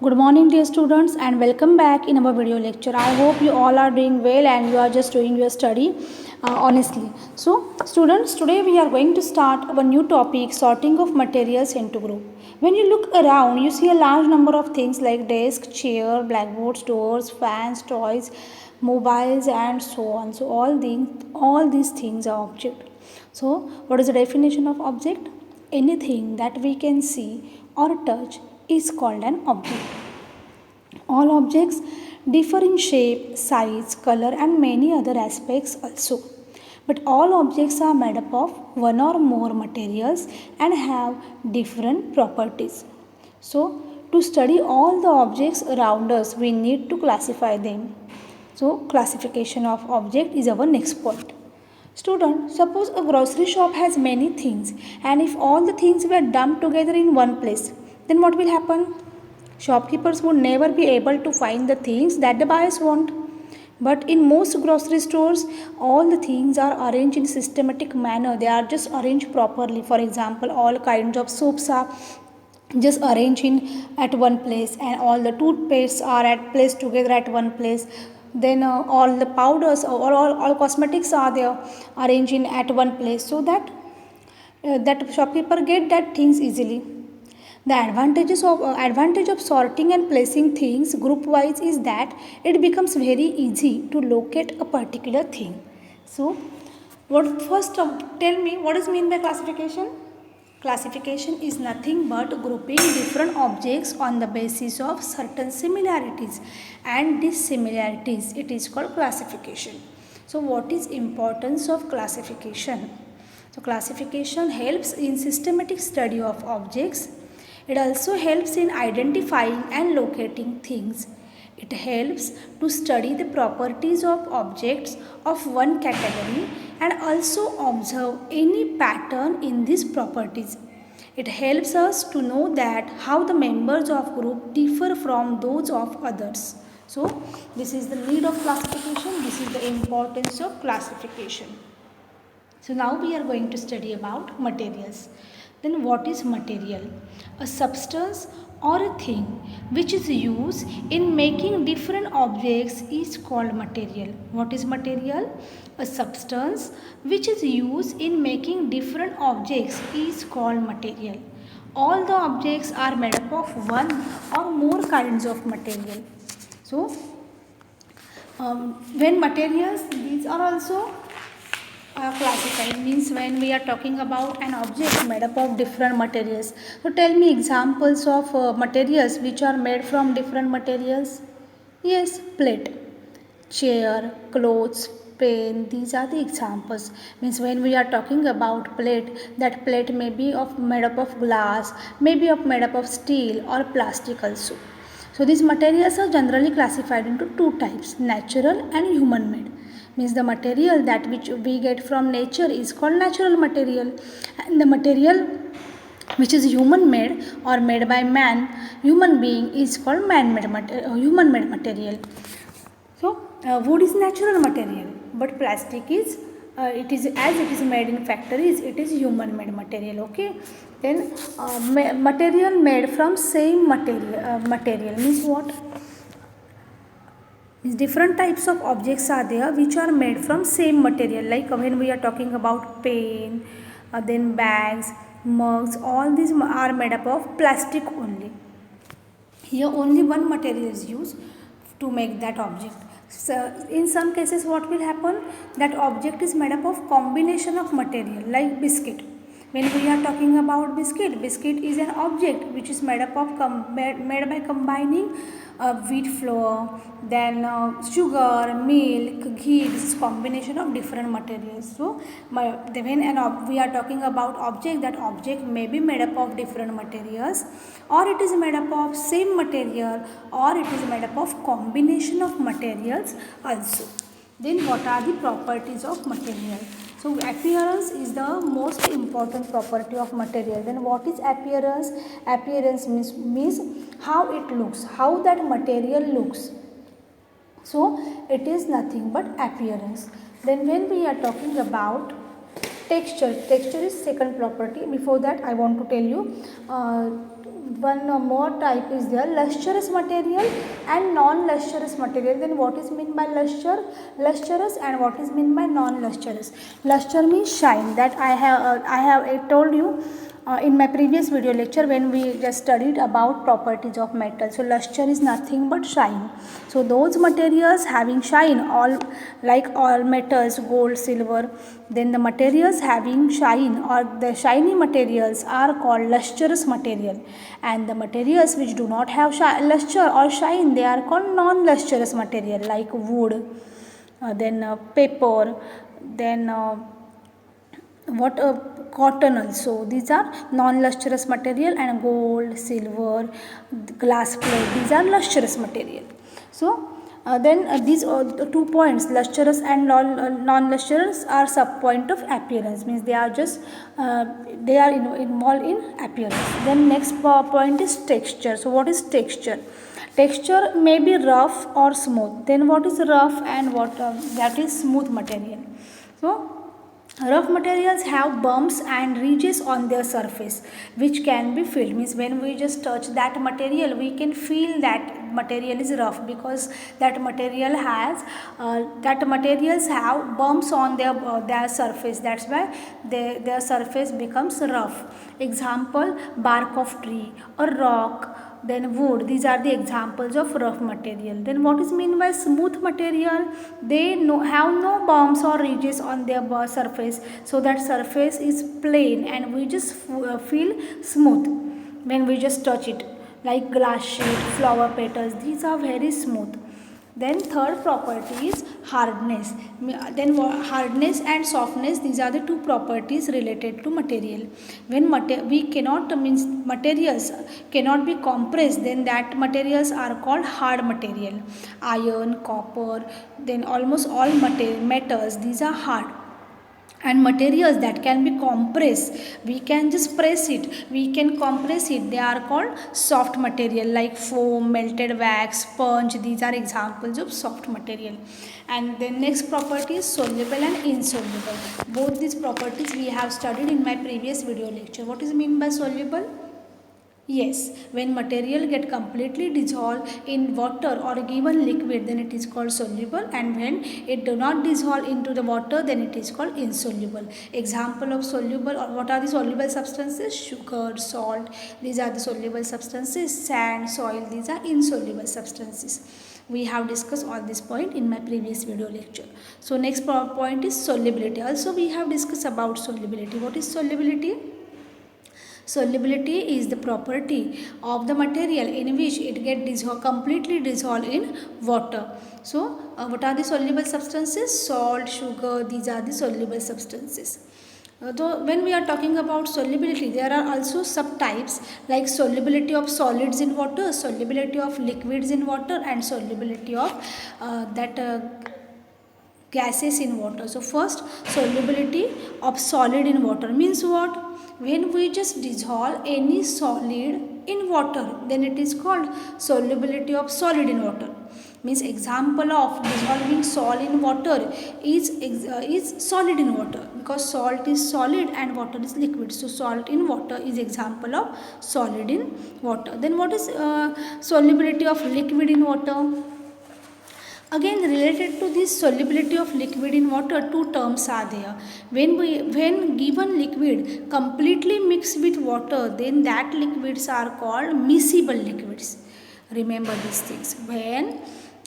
Good morning dear students and welcome back in our video lecture. I hope you all are doing well and you are just doing your study honestly. So students, today we are going to start our new topic, sorting of materials into group. When you look around, you see a large number of things like desk, chair, blackboards, doors, fans, toys, mobiles and so on. So all these things are object. So what is the definition of object? Anything that we can see or touch is called an object. All objects differ in shape, size, color and many other aspects also. But all objects are made up of one or more materials and have different properties. So, to study all the objects around us, we need to classify them. So, classification of object is our next point. Student, suppose a grocery shop has many things and if all the things were dumped together in one place, then what will happen? Shopkeepers would never be able to find the things that the buyers want. But in most grocery stores, all the things are arranged in systematic manner. They are just arranged properly. For example, all kinds of soaps are just arranged in at one place, and all the toothpastes are at placed together at one place. Then all the powders or all cosmetics are there arranged in at one place, so that that shopkeeper get that things easily. The advantage of sorting and placing things group wise is that it becomes very easy to locate a particular thing. So, what first tell me what is mean by classification? Classification is nothing but grouping different objects on the basis of certain similarities and dissimilarities. It is called classification. So, what is importance of classification? So, classification helps in systematic study of objects. It also helps in identifying and locating things. It helps to study the properties of objects of one category and also observe any pattern in these properties. It helps us to know that how the members of group differ from those of others. So, this is the need of classification. This is the importance of classification. So now we are going to study about materials. Then what is material? A substance or a thing which is used in making different objects is called material. What is material? A substance which is used in making different objects is called material. All the objects are made up of one or more kinds of material. So, when materials, these are also classified, means when we are talking about an object made up of different materials. So tell me examples of materials which are made from different materials. Yes, plate, chair, clothes, pen, these are the examples. Means when we are talking about plate, that plate may be of made up of glass, maybe of made up of steel or plastic also. So these materials are generally classified into two types, natural and human made. Means the material that which we get from nature is called natural material, and the material which is human made or made by man, human being, is called human made material. So wood is natural material, but plastic is it is made in factories, it is human made material. Okay, then material made from same material means what? Different types of objects are there which are made from same material, like when we are talking about pen, then bags, mugs, all these are made up of plastic only. Here only one material is used to make that object. So in some cases what will happen, that object is made up of combination of material, like biscuit. When we are talking about biscuit, biscuit is an object which is made up of made by combining wheat flour, then sugar, milk, ghee. This is combination of different materials. So when we are talking about object, that object may be made up of different materials, or it is made up of same material, or it is made up of combination of materials also. Then what are the properties of material? So appearance is the most important property of material. Then what is appearance? Appearance means how it looks, how that material looks. So it is nothing but appearance. Then when we are talking about texture, texture is second property. Before that I want to tell you one more type is there, lustrous material and non-lustrous material. Then what is meant by lustrous and what is meant by non-lustrous? Luster means shine, that I have told you in my previous video lecture when we just studied about properties of metal. So luster is nothing but shine. So those materials having shine, all like all metals, gold, silver, then the materials having shine or the shiny materials are called lustrous material, and the materials which do not have luster or shine, they are called non-lustrous material, like wood, then paper, then cotton also. These are non-lustrous material, and gold, silver, glass plate, these are lustrous material. So then these 2 points, lustrous and non-lustrous, are sub-point of appearance, means they are just they are involved in appearance. Then next point is texture. So what is texture? Texture may be rough or smooth. Then what is rough and what that is smooth material. So rough materials have bumps and ridges on their surface which can be felt, means when we just touch that material we can feel that material is rough, because that material has that materials have bumps on their surface, that's why their surface becomes rough. Example, bark of tree or rock, then wood, these are the examples of rough material. Then what is meant by smooth material? They have no bumps or ridges on their surface, so that surface is plain and we just feel smooth when we just touch it, like glass sheet, flower petals, these are very smooth. Then third property is hardness. Then hardness and softness, these are the two properties related to material. When we cannot, means materials cannot be compressed, then that materials are called hard material. Iron, copper, then almost all metals, these are hard. And materials that can be compressed, we can just press it, we can compress it, they are called soft material, like foam, melted wax, sponge, these are examples of soft material. And the next property is soluble and insoluble. Both these properties we have studied in my previous video lecture. What is meant by soluble? Yes, when material get completely dissolved in water or a given liquid, then it is called soluble, and when it do not dissolve into the water, then it is called insoluble. Example of soluble, or what are the soluble substances? Sugar, salt, these are the soluble substances. Sand, soil, these are insoluble substances. We have discussed all this point in my previous video lecture. So next point is solubility. Also we have discussed about solubility. What is solubility? Solubility is the property of the material in which it gets completely dissolved in water. So what are the soluble substances? Salt, sugar, these are the soluble substances. Though when we are talking about solubility, there are also subtypes like solubility of solids in water, solubility of liquids in water, and solubility of gases in water. So first, solubility of solid in water means what? When we just dissolve any solid in water, then it is called solubility of solid in water. Means example of dissolving salt in water is solid in water, because salt is solid and water is liquid. So salt in water is example of solid in water. Then what is solubility of liquid in water? Again, related to this solubility of liquid in water, two terms are there. When given liquid completely mixed with water, then that liquids are called miscible liquids. Remember these things. When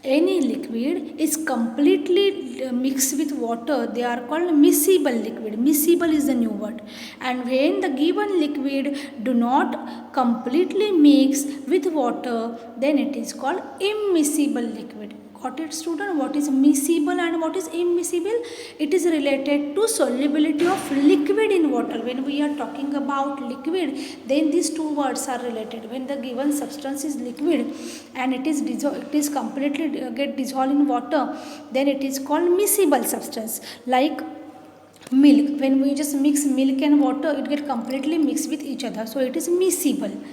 any liquid is completely mixed with water, they are called miscible liquid. Miscible is the new word. And when the given liquid do not completely mix with water, then it is called immiscible liquid. Got it, student? What is miscible and what is immiscible? It is related to solubility of liquid in water. When we are talking about liquid, then these two words are related. When the given substance is liquid and it is completely get dissolved in water, then it is called miscible substance. Like milk, when we just mix milk and water, it get completely mixed with each other, so it is miscible.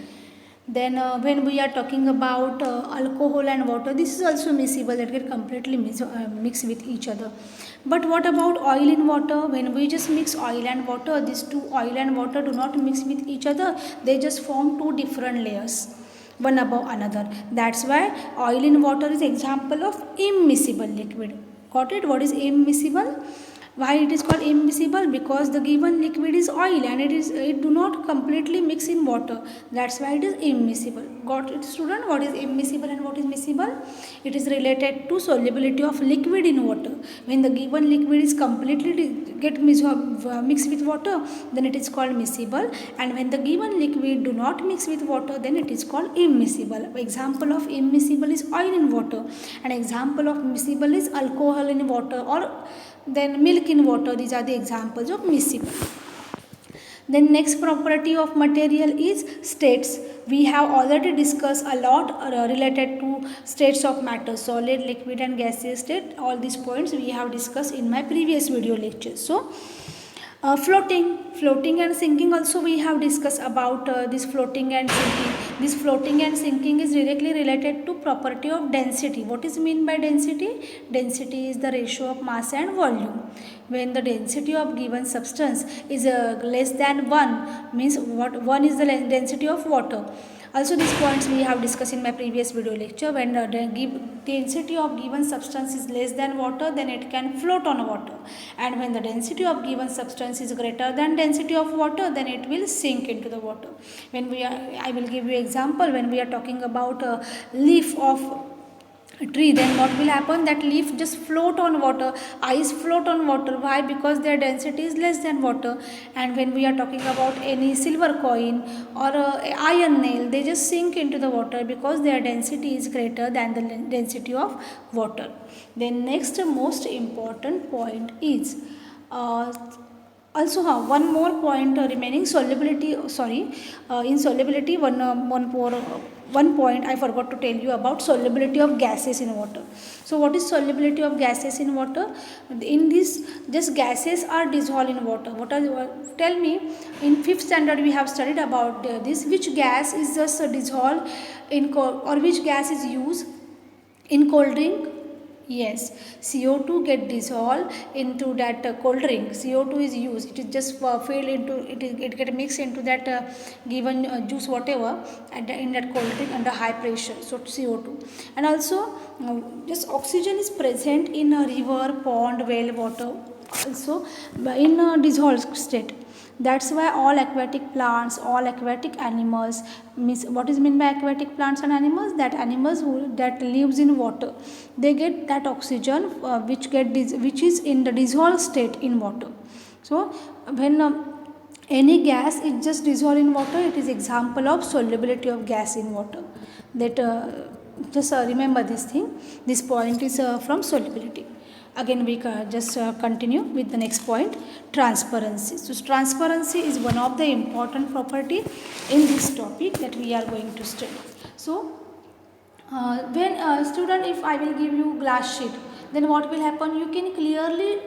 Then when we are talking about alcohol and water, this is also miscible, that get completely mixed with each other. But what about oil in water? When we just mix oil and water, these two, oil and water, do not mix with each other. They just form two different layers, one above another. That's why oil in water is example of immiscible liquid. Got it? What is immiscible? Why it is called immiscible? Because the given liquid is oil and it do not completely mix in water. That's why it is immiscible. Got it, student? What is immiscible and what is miscible? It is related to solubility of liquid in water. When the given liquid is completely mixed with water, then it is called miscible, and when the given liquid do not mix with water, then it is called immiscible. Example of immiscible is oil in water, and example of miscible is alcohol in water, or then milk in water. These are the examples of miscible. Then next property of material is states. We have already discussed a lot related to states of matter, solid, liquid and gaseous state. All these points we have discussed in my previous video lectures. So floating and sinking also we have discussed about this floating and sinking. This floating and sinking is directly related to property of density. What is mean by density? Density is the ratio of mass and volume. When the density of given substance is less than 1, means what 1 is the density of water. Also these points we have discussed in my previous video lecture. When the density of given substance is less than water, then it can float on water, and when the density of given substance is greater than density of water, then it will sink into the water. When we are, I will give you example. When we are talking about a leaf of a tree, then what will happen? That leaf just float on water, ice float on water. Why? Because their density is less than water. And when we are talking about any silver coin or iron nail, they just sink into the water because their density is greater than the density of water. Then next most important point is also one more point remaining, solubility. In solubility, one point I forgot to tell you about solubility of gases in water. So what is solubility of gases in water? In this, just gases are dissolved in water. Tell me, in 5th standard we have studied about this. Which gas is just dissolved in or which gas is used in cold drink? Yes, CO2 get dissolved into that cold drink. CO2 is used. It is just filled into it get mixed into that given juice whatever in that cold drink under high pressure. So CO2, and also just oxygen is present in a river, pond, well, water also in a dissolved state. That's why all aquatic plants, all aquatic animals, means what is meant by aquatic plants and animals? That animals that lives in water, they get that oxygen which is in the dissolved state in water. So when any gas is just dissolved in water, it is example of solubility of gas in water. That just remember this thing. This point is from solubility. Again we just continue with the next point, transparency. So transparency is one of the important property in this topic that we are going to study. So when student, if I will give you glass sheet, then what will happen? You can clearly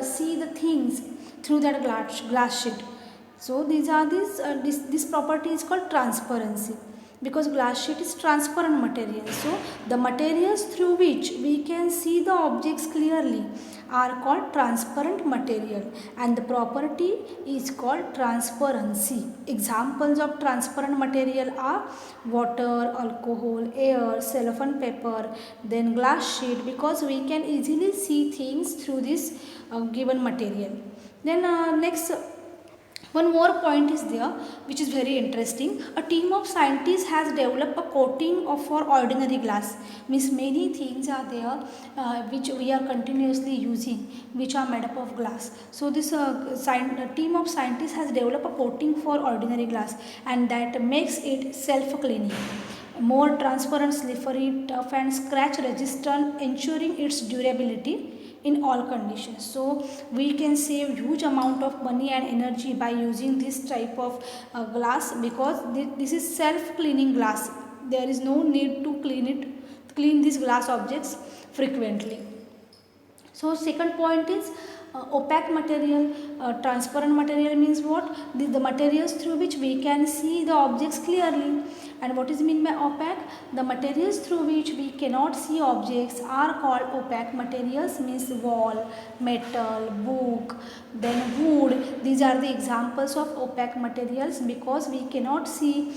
see the things through that glass sheet. So these are this property is called transparency, because glass sheet is transparent material. So the materials through which we can see the objects clearly are called transparent material, and the property is called transparency. Examples of transparent material are water, alcohol, air, cellophane paper, then glass sheet, because we can easily see things through this given material. Then next, one more point is there which is very interesting. A team of scientists has developed a coating for ordinary glass. Means many things are there which we are continuously using, which are made up of glass. So this team of scientists has developed a coating for ordinary glass, and that makes it self-cleaning, more transparent, slippery, tough and scratch resistant, ensuring its durability in all conditions. So we can save huge amount of money and energy by using this type of glass, because this is self cleaning glass. There is no need to clean these glass objects frequently. So second point is Opaque material, transparent material means what? The materials through which we can see the objects clearly. And what is meant by opaque? The materials through which we cannot see objects are called opaque materials, means wall, metal, book, then wood. These are the examples of opaque materials because we cannot see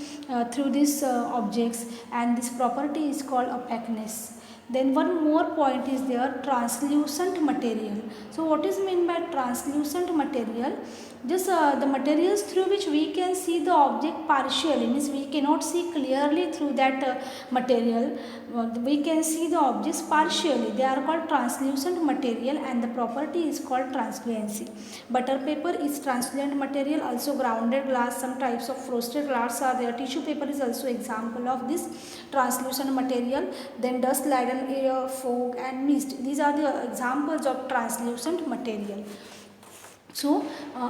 through these objects, and this property is called opaqueness. Then one more point is there, translucent material. So what is meant by translucent material? Just the materials through which we can see the object partially, means we cannot see clearly through that material. We can see the objects partially. They are called translucent material, and the property is called translucency. Butter paper is translucent material. Also grounded glass, some types of frosted glass are there. Tissue paper is also example of this translucent material. Then dust laden air, fog and mist. These are the examples of translucent material. So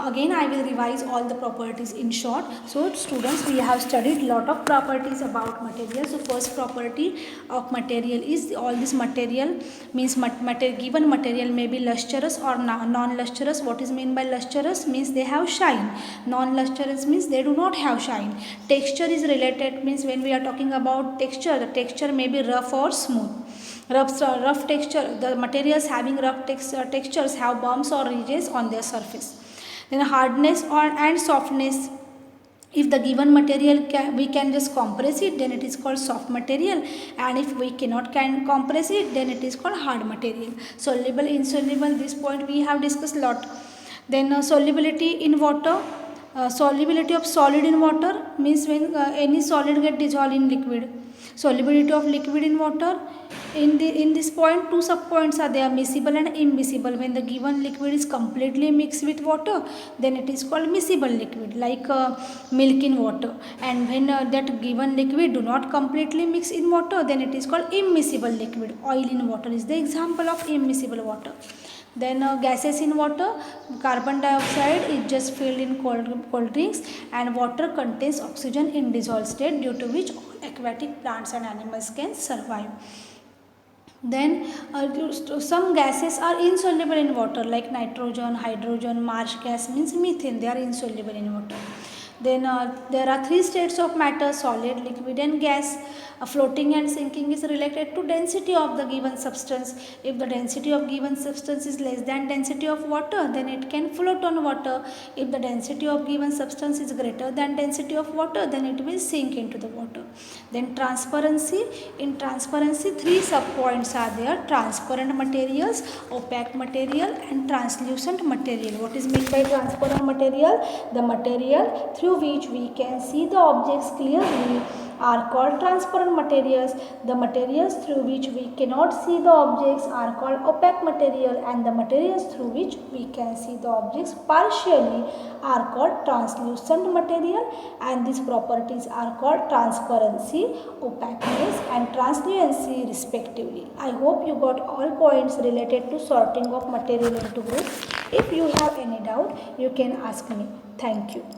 again I will revise all the properties in short. So students, we have studied lot of properties about material. So first property of material is all this material means given material may be lustrous or non-lustrous. What is meant by lustrous? Means they have shine. Non-lustrous means they do not have shine. Texture is related, means when we are talking about texture, the texture may be rough or smooth. Rough texture, the materials having rough textures have bumps or ridges on their surface. Then hardness and softness. If the given material we can just compress it, then it is called soft material, and if we cannot compress it, then it is called hard material. Soluble, insoluble, this point we have discussed a lot. Then solubility in water. Solubility of solid in water means when any solid get dissolved in liquid. Solubility of liquid in water. In this point, two sub points are there, miscible and immiscible. When the given liquid is completely mixed with water, then it is called miscible liquid, like milk in water. And when that given liquid do not completely mix in water, then it is called immiscible liquid. Oil in water is the example of immiscible water. Then gases in water, carbon dioxide is just filled in cold drinks, and water contains oxygen in dissolved state, due to which aquatic plants and animals can survive. Then some gases are insoluble in water, like nitrogen, hydrogen, marsh gas means methane, they are insoluble in water. Then there are three states of matter: solid, liquid and gas. Floating and sinking is related to density of the given substance. If the density of given substance is less than density of water, then it can float on water. If the density of given substance is greater than density of water, then it will sink into the water. Then transparency. In transparency, three subpoints are there: transparent materials, opaque material and translucent material. What is meant by transparent material? The material through which we can see the objects clearly are called transparent materials. The materials through which we cannot see the objects are called opaque material, and the materials through which we can see the objects partially are called translucent material, and these properties are called transparency, opaqueness and translucency respectively. I hope you got all points related to sorting of material into groups. If you have any doubt, you can ask me. Thank you.